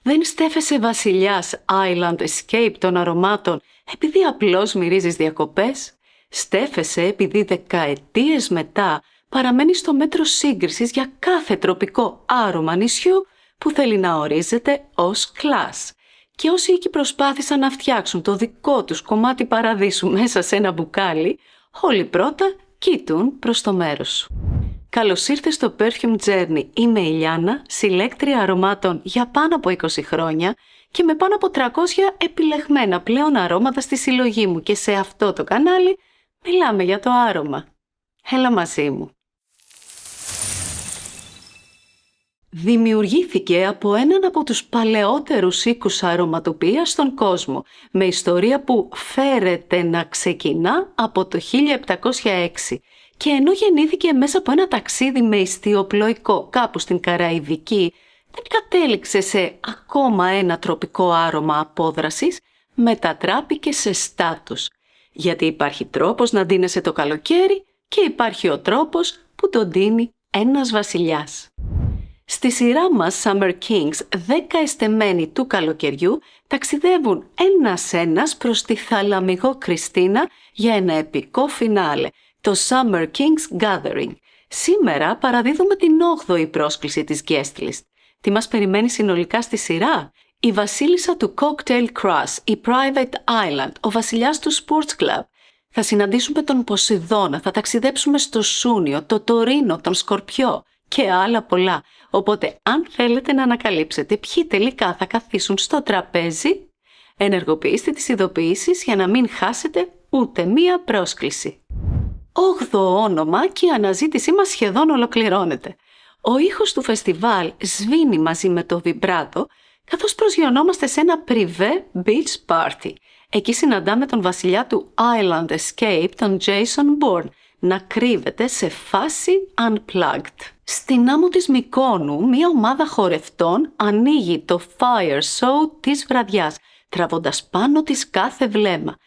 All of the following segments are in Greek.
Δεν στέφεσαι βασιλιάς Island Escape των αρωμάτων επειδή απλώς μυρίζεις διακοπές. Στέφεσαι επειδή δεκαετίες μετά παραμένεις στο μέτρο σύγκρισης για κάθε τροπικό άρωμα νησιού που θέλει να ορίζεται ως κλάς. Και όσοι εκεί προσπάθησαν να φτιάξουν το δικό τους κομμάτι παραδείσου μέσα σε ένα μπουκάλι, όλοι πρώτα κοίτουν προς το μέρος σου. Καλώς ήρθες στο Perfume Journey. Είμαι η Λιάννα, συλλέκτρια αρωμάτων για πάνω από 20 χρόνια και με πάνω από 300 επιλεγμένα πλέον αρώματα στη συλλογή μου, και σε αυτό το κανάλι μιλάμε για το άρωμα. Έλα μαζί μου. Δημιουργήθηκε από έναν από τους παλαιότερους οίκους αρωματοποιίας στον κόσμο, με ιστορία που φέρεται να ξεκινά από το 1706, και ενώ γεννήθηκε μέσα από ένα ταξίδι με ιστιοπλοϊκό κάπου στην Καραϊβική, δεν κατέληξε σε ακόμα ένα τροπικό άρωμα απόδρασης, μετατράπηκε σε στάτους. Γιατί υπάρχει τρόπος να ντύνεσαι το καλοκαίρι και υπάρχει ο τρόπος που τον ντύνει ένας βασιλιάς. Στη σειρά μας Summer Kings, 10 εστεμένοι του καλοκαιριού ταξιδεύουν ένας προς τη θαλαμιγό Κριστίνα για ένα επικό φινάλε, το Summer Kings Gathering. Σήμερα παραδίδουμε την 8η πρόσκληση της guest list. Τι μας περιμένει συνολικά στη σειρά? Η βασίλισσα του Cocktail Crush, η Private Island, ο βασιλιάς του Sports Club. Θα συναντήσουμε τον Ποσειδώνα, θα ταξιδέψουμε στο Σούνιο, το Τωρίνο, τον Σκορπιό και άλλα πολλά. Οπότε, αν θέλετε να ανακαλύψετε ποιοι τελικά θα καθίσουν στο τραπέζι, ενεργοποιήστε τις ειδοποιήσεις για να μην χάσετε ούτε μία πρόσκληση. 8ο όνομα και η αναζήτησή μας σχεδόν ολοκληρώνεται. Ο ήχος του φεστιβάλ σβήνει μαζί με το βιμπράτο, καθώς προσγειωνόμαστε σε ένα πριβέ beach party. Εκεί συναντάμε τον βασιλιά του Island Escape, τον Jason Bourne, να κρύβεται σε φάση unplugged. Στην άμμο της Μυκόνου, μια ομάδα χορευτών ανοίγει το fire show της βραδιάς, τραβώντας πάνω της κάθε βλέμμα.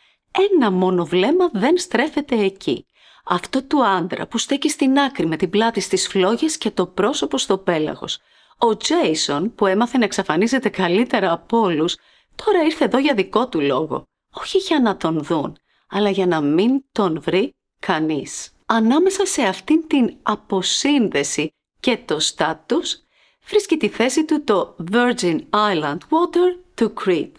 Ένα μόνο βλέμμα δεν στρέφεται εκεί. Αυτό του άντρα που στέκει στην άκρη με την πλάτη στις φλόγες και το πρόσωπο στο πέλαγος. Ο Τζέισον, που έμαθε να εξαφανίζεται καλύτερα από όλους, τώρα ήρθε εδώ για δικό του λόγο. Όχι για να τον δουν, αλλά για να μην τον βρει κανείς. Ανάμεσα σε αυτήν την αποσύνδεση και το στάτους, βρίσκει τη θέση του το Virgin Island Water του Creed.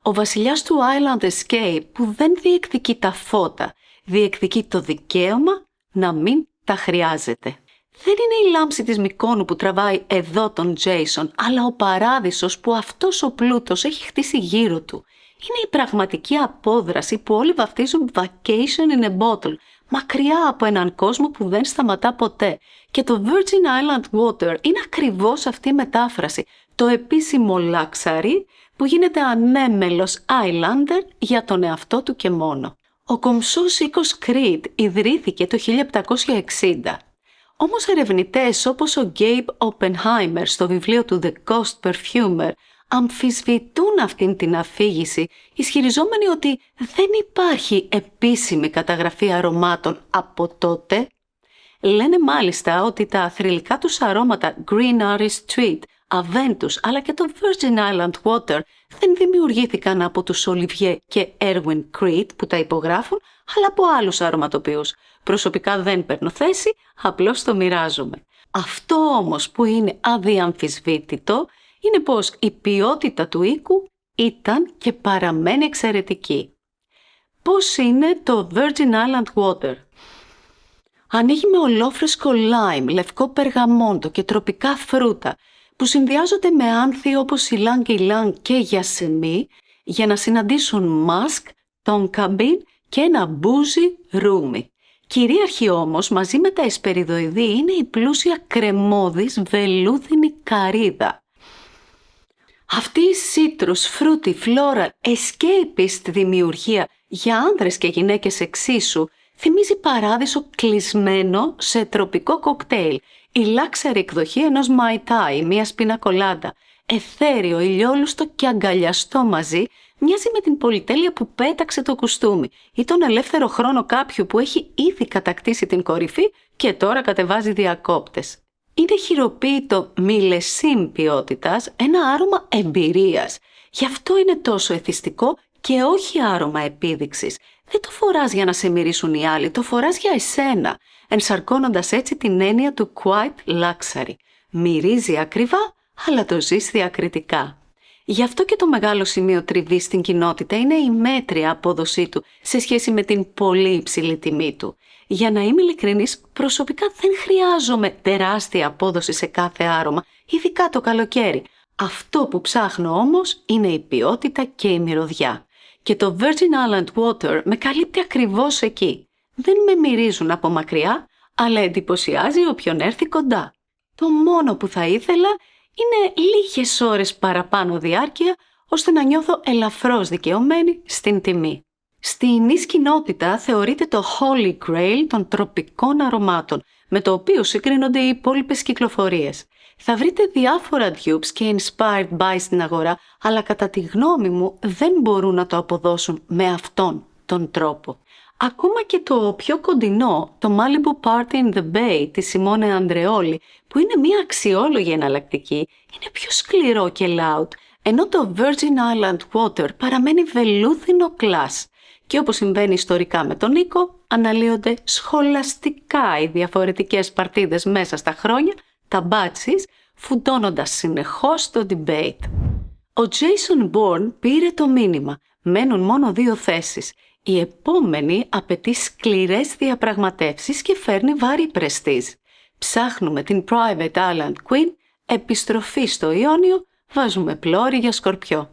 Ο βασιλιάς του Island Escape που δεν διεκδικεί τα φώτα, διεκδικεί το δικαίωμα να μην τα χρειάζεται. Δεν είναι η λάμψη της Μυκόνου που τραβάει εδώ τον Jason, αλλά ο παράδεισος που αυτός ο πλούτος έχει χτίσει γύρω του. Είναι η πραγματική απόδραση που όλοι βαφτίζουν vacation in a bottle, μακριά από έναν κόσμο που δεν σταματά ποτέ. Και το Virgin Island Water είναι ακριβώς αυτή η μετάφραση, το επίσημο λάξαρι που γίνεται ανέμελος Islander για τον εαυτό του και μόνο. Ο κομψός οίκος Creed ιδρύθηκε το 1760. Όμως ερευνητές όπως ο Gabe Oppenheimer στο βιβλίο του The Ghost Perfumer αμφισβητούν αυτήν την αφήγηση, ισχυριζόμενοι ότι δεν υπάρχει επίσημη καταγραφή αρωμάτων από τότε. Λένε μάλιστα ότι τα θρυλικά τους αρώματα Green Iris Street, Aventus αλλά και το Virgin Island Water δεν δημιουργήθηκαν από τους Olivier και Erwin Creed που τα υπογράφουν, αλλά από άλλους αρωματοποιούς. Προσωπικά δεν παίρνω θέση, απλώς το μοιράζομαι. Αυτό όμως που είναι αδιαμφισβήτητο είναι πως η ποιότητα του οίκου ήταν και παραμένει εξαιρετική. Πώς είναι το Virgin Island Water? Ανοίγει με ολόφρεσκο λάιμ, λευκό περγαμόντο και τροπικά φρούτα που συνδυάζονται με άνθη όπως ηλάνγκ-ηλάνγκ και γιασεμί για να συναντήσουν μάσκ, τον καμπίν και ένα μπούζι ρούμι. Κυρίαρχη όμως μαζί με τα εσπεριδοειδή είναι η πλούσια κρεμώδης βελούδινη καρύδα. Αυτή η citrus, fruity, floral, escapist δημιουργία για άνδρες και γυναίκες εξίσου θυμίζει παράδεισο κλεισμένο σε τροπικό κοκτέιλ, η λάξαρη εκδοχή ενός μαϊτάι, μιας πινακολάντα, εθέριο, ηλιόλουστο και αγκαλιαστό μαζί, μοιάζει με την πολυτέλεια που πέταξε το κουστούμι ή τον ελεύθερο χρόνο κάποιου που έχει ήδη κατακτήσει την κορυφή και τώρα κατεβάζει διακόπτες. Είναι χειροποίητο μιλεσίν ποιότητας, ένα άρωμα εμπειρίας. Γι' αυτό είναι τόσο εθιστικό και όχι άρωμα επίδειξης. Δεν το φοράς για να σε μυρίσουν οι άλλοι, το φοράς για εσένα, ενσαρκώνοντας έτσι την έννοια του quite luxury. Μυρίζει ακριβά, αλλά το ζεις διακριτικά. Γι' αυτό και το μεγάλο σημείο τριβής στην κοινότητα είναι η μέτρια απόδοσή του σε σχέση με την πολύ υψηλή τιμή του. Για να είμαι ειλικρινής, προσωπικά δεν χρειάζομαι τεράστια απόδοση σε κάθε άρωμα, ειδικά το καλοκαίρι. Αυτό που ψάχνω όμως είναι η ποιότητα και η μυρωδιά. Και το Virgin Island Water με καλύπτει ακριβώς εκεί. Δεν με μυρίζουν από μακριά, αλλά εντυπωσιάζει όποιον έρθει κοντά. Το μόνο που θα ήθελα είναι λίγες ώρες παραπάνω διάρκεια, ώστε να νιώθω ελαφρώς δικαιωμένη στην τιμή. Στην εις κοινότητα θεωρείται το Holy Grail των τροπικών αρωμάτων, με το οποίο συγκρίνονται οι υπόλοιπες κυκλοφορίες. Θα βρείτε διάφορα dupes και inspired buy στην αγορά, αλλά κατά τη γνώμη μου δεν μπορούν να το αποδώσουν με αυτόν τον τρόπο. Ακόμα και το πιο κοντινό, το Malibu Party in the Bay της Simone Andreoli, που είναι μια αξιόλογη εναλλακτική, είναι πιο σκληρό και loud, ενώ το Virgin Island Water παραμένει βελούδινο class. Και όπως συμβαίνει ιστορικά με τον Νίκο, αναλύονται σχολαστικά οι διαφορετικές παρτίδες μέσα στα χρόνια, τα batches, φουντώνοντας συνεχώς το debate. Ο Jason Bourne πήρε το μήνυμα. Μένουν μόνο 2 θέσεις. Η επόμενη απαιτεί σκληρές διαπραγματεύσεις και φέρνει βάρη πρεστίζ. Ψάχνουμε την Private Island Queen, επιστροφή στο Ιόνιο, βάζουμε πλώρη για σκορπιό.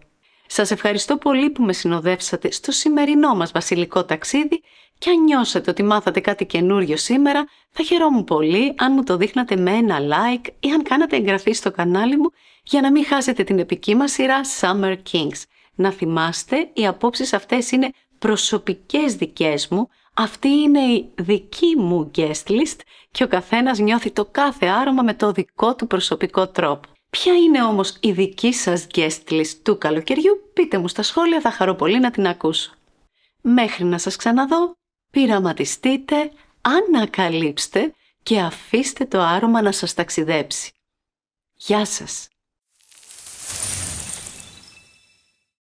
Σας ευχαριστώ πολύ που με συνοδεύσατε στο σημερινό μας βασιλικό ταξίδι και αν νιώσατε ότι μάθατε κάτι καινούριο σήμερα, θα χαιρόμουν πολύ αν μου το δείχνατε με ένα like ή αν κάνατε εγγραφή στο κανάλι μου για να μην χάσετε την επική μας σειρά Summer Kings. Να θυμάστε, οι απόψεις αυτές είναι προσωπικές δικές μου, αυτή είναι η δική μου guest list και ο καθένας νιώθει το κάθε άρωμα με το δικό του προσωπικό τρόπο. Ποια είναι όμως η δική σας guest list του καλοκαιριού, πείτε μου στα σχόλια, θα χαρώ πολύ να την ακούσω. Μέχρι να σας ξαναδώ, πειραματιστείτε, ανακαλύψτε και αφήστε το άρωμα να σας ταξιδέψει. Γεια σας!